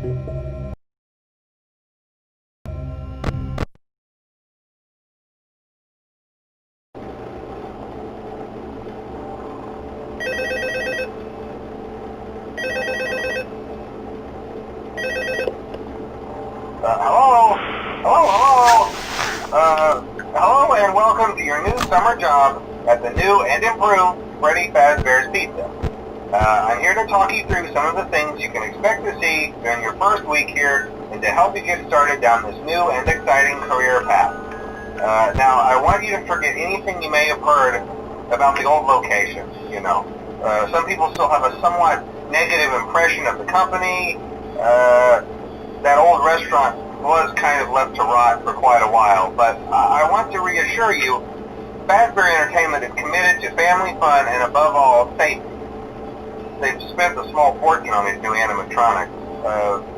Hello and welcome to your new summer job at the new and improved Freddy Fazbear's Pizza. I'm here to talk you through some of the things you can expect to see during your first week here and to help you get started down this new and exciting career path. Now, I want you to forget anything you may have heard about the old location, you know. Some people still have a somewhat negative impression of the company. That old restaurant was kind of left to rot for quite a while, but I want to reassure you, Fazbear Entertainment is committed to family fun and above all, safety. They've spent a small fortune on these new animatronics.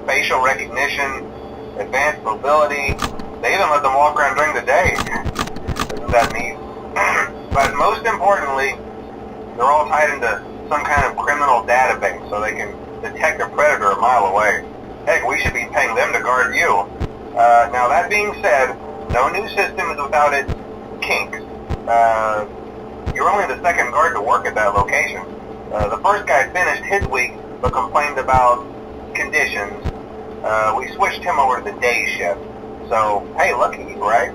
Facial recognition, advanced mobility, they even let them walk around during the day. Isn't that neat? But most importantly, they're all tied into some kind of criminal database so they can detect a predator a mile away. Heck, we should be paying them to guard you. Now that being said, no new system is without its kinks. You're only the second guard to work at that location. The first guy finished his week but complained about conditions. We switched him over to the day shift. So, hey, lucky, right?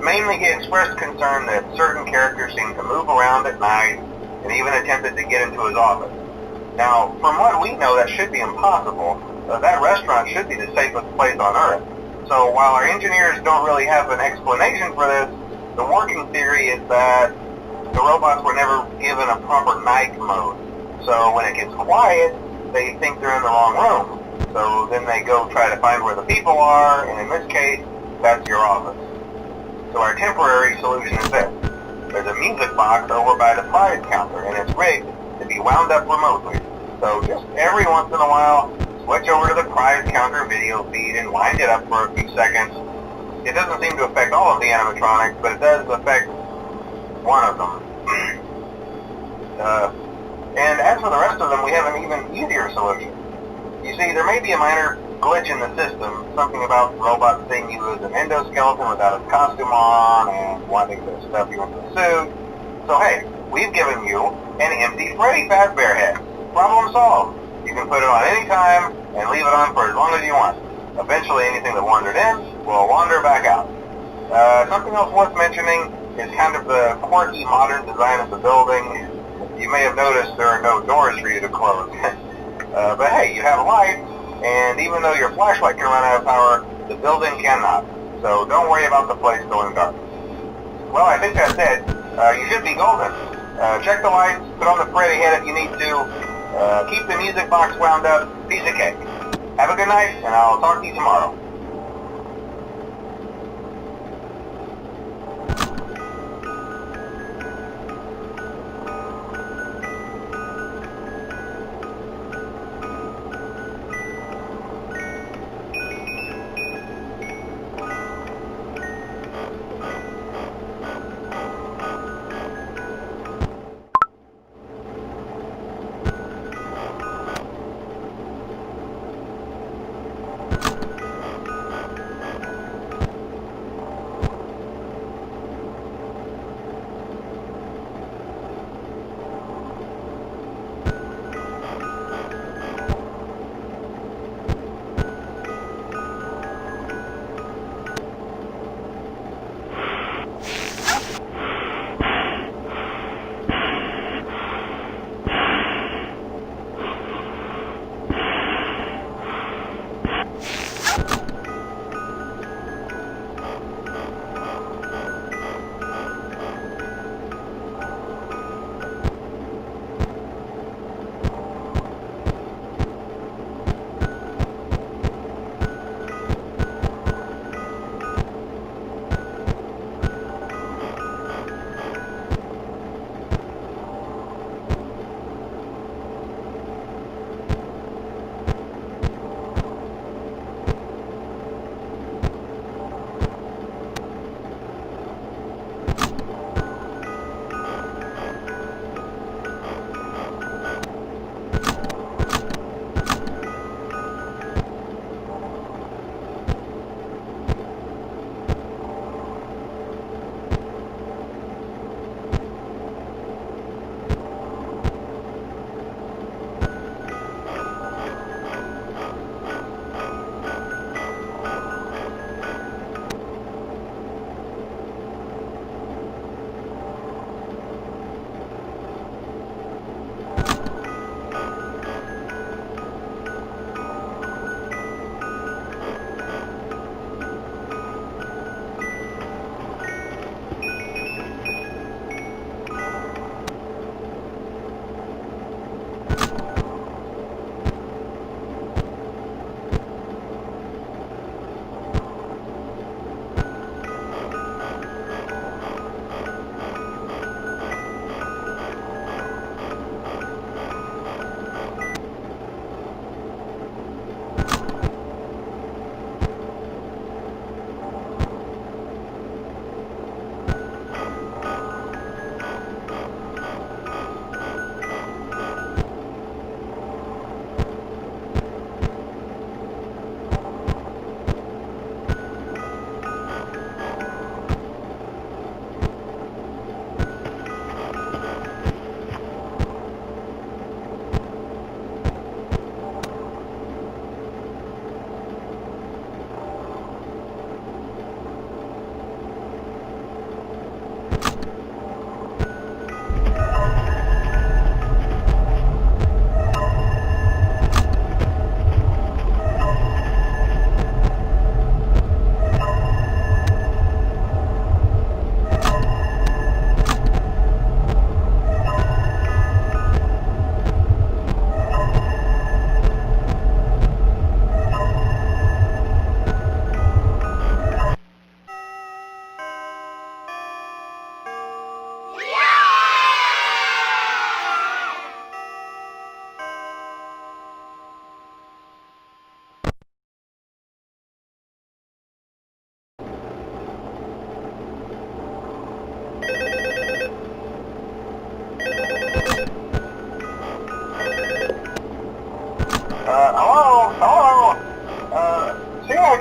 Mainly he expressed concern that certain characters seemed to move around at night and even attempted to get into his office. Now, from what we know, that should be impossible. That restaurant should be the safest place on Earth. So while our engineers don't really have an explanation for this, the working theory is that the robots were never given a proper night mode. So when it gets quiet, they think they're in the wrong room. So then they go try to find where the people are, and in this case, that's your office. So our temporary solution is this. There's a music box over by the prize counter, and it's rigged to be wound up remotely. So just every once in a while, switch over to the prize counter video feed and wind it up for a few seconds. It doesn't seem to affect all of the animatronics, but it does affect one of them. And as for the rest of them, we have an even easier solution. You see, there may be a minor glitch in the system, something about robots seeing you as an endoskeleton without a costume on and wanting to stuff you into a suit. So hey, we've given you an empty Freddy Fazbear head. Problem solved. You can put it on any time and leave it on for as long as you want. Eventually anything that wandered in will wander back out. Something else worth mentioning is kind of the quirky modern design of the building. You may have noticed there are no doors for you to close. But hey, you have lights, and even though your flashlight can run out of power, the building cannot. So don't worry about the place going dark. Well, I think that's it. You should be golden. Check the lights, put on the Freddy head if you need to. Keep the music box wound up, piece of cake. Have a good night, and I'll talk to you tomorrow.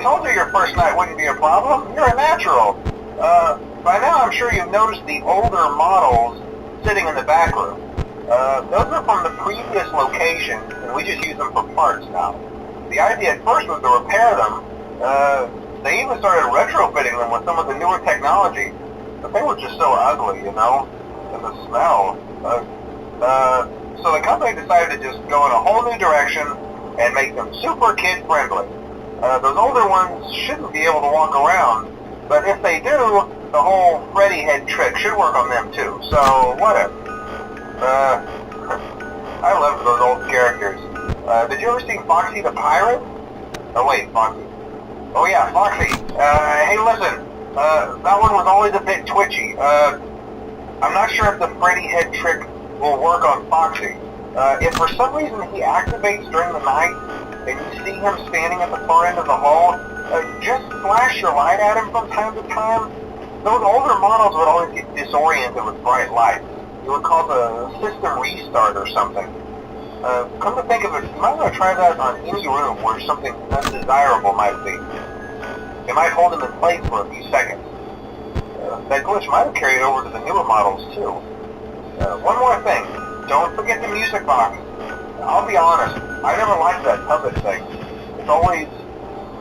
told you your first night wouldn't be a problem. You're a natural. By now I'm sure you've noticed the older models sitting in the back room. Those are from the previous location, and we just use them for parts now. The idea at first was to repair them. They even started retrofitting them with some of the newer technology, but they were just so ugly, you know, and the smell. So the company decided to just go in a whole new direction and make them super kid-friendly. Those older ones shouldn't be able to walk around, but if they do, the whole Freddy head trick should work on them too, so whatever. I love those old characters. Did you ever see Foxy the Pirate? Oh wait, Foxy. Oh yeah, Foxy. Hey listen, that one was always a bit twitchy. I'm not sure if the Freddy head trick will work on Foxy. If for some reason he activates during the night, and you see him standing at the far end of the hall, just flash your light at him from time to time. Those older models would always get disoriented with bright lights. It would cause a system restart or something. Come to think of it, you might want to try that on any room where something undesirable might be. It might hold him in place for a few seconds. That glitch might have carried over to the newer models too. One more thing, don't forget the music box. I'll be honest, I never liked that puppet thing. It's always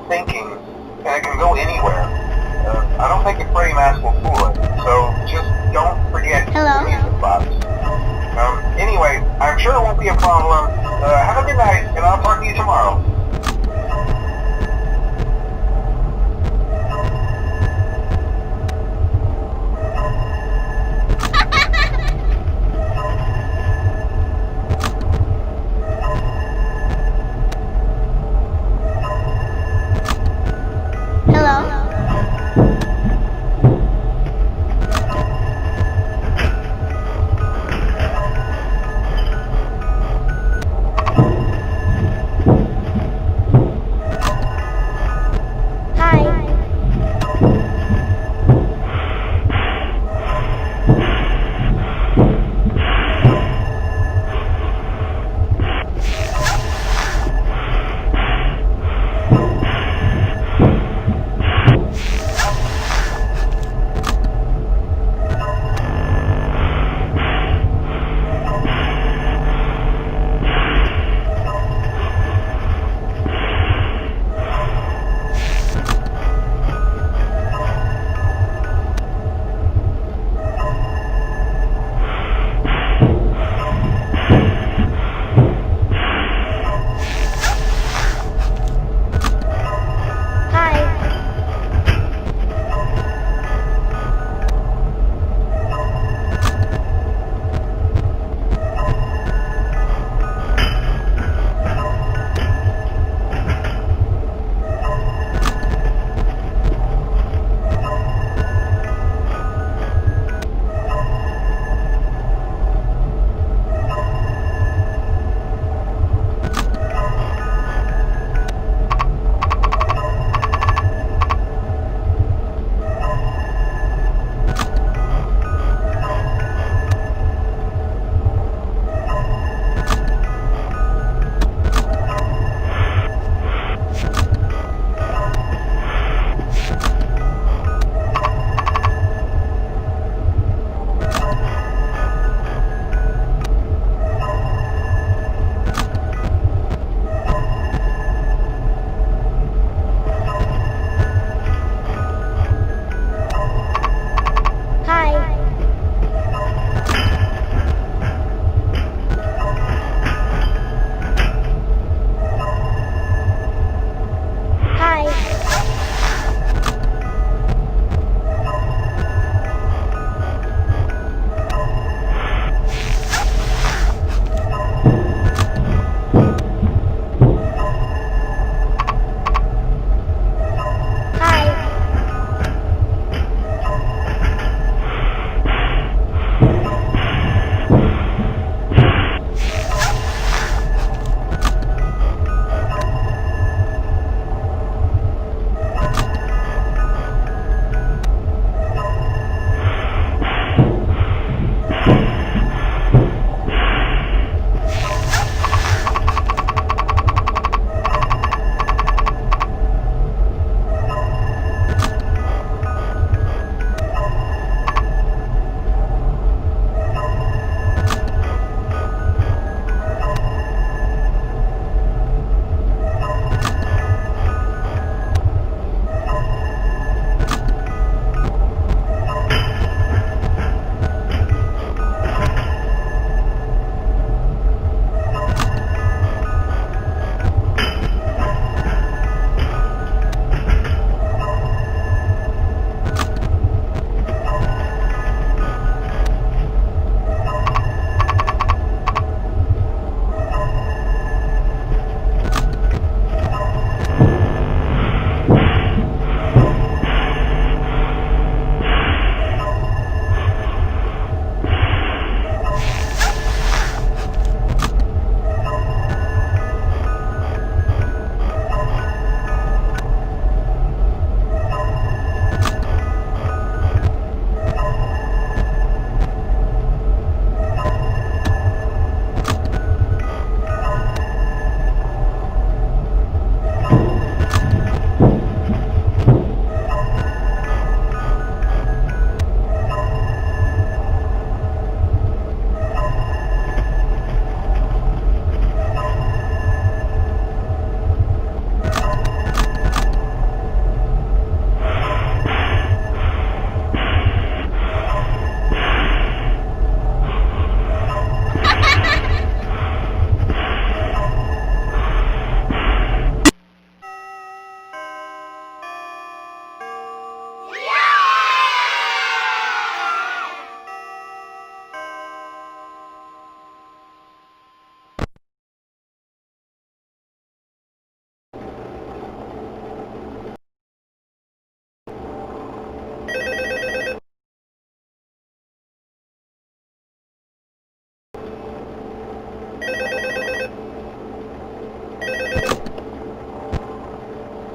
thinking, and it can go anywhere. I don't think the Freddy mask will fool it, so just don't forget the music box. Anyway, I'm sure it won't be a problem. Have a good night, and I'll talk to you tomorrow.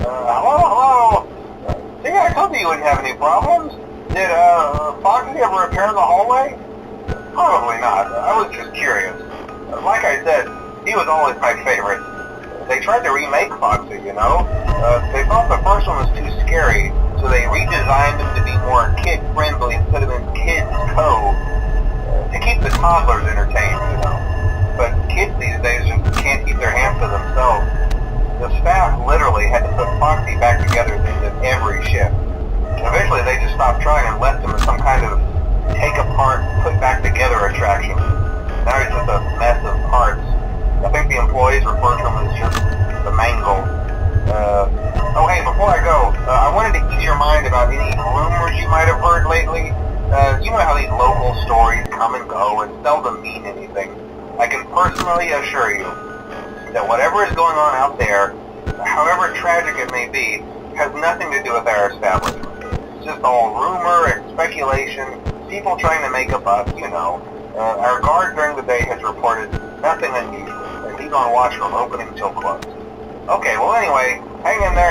Hello? See, I told you wouldn't have any problems. Did, Foxy ever appear in the hallway? Probably not. I was just curious. Like I said, he was always my favorite. They tried to remake Foxy, you know? They thought the first one was too scary, so they redesigned him to be more kid-friendly and put him in Kids Cove to keep the toddlers entertained, you know? But kids these days just can't keep their hands to themselves. The staff literally had to put Foxy back together at the end of every shift. Eventually they just stopped trying and left him as some kind of take-apart, put-back-together attraction. Now he's just a mess of parts. I think the employees refer to him as just the mangle. Oh hey, before I go, I wanted to ease your mind about any rumors you might have heard lately. You know how these local stories come and go and seldom mean anything. I can personally assure you that whatever is going on out there, however tragic it may be, has nothing to do with our establishment. It's just all rumor and speculation, people trying to make a buck, you know. Our guard during the day has reported nothing unusual, and he's on watch from opening till close. Okay, well anyway, hang in there.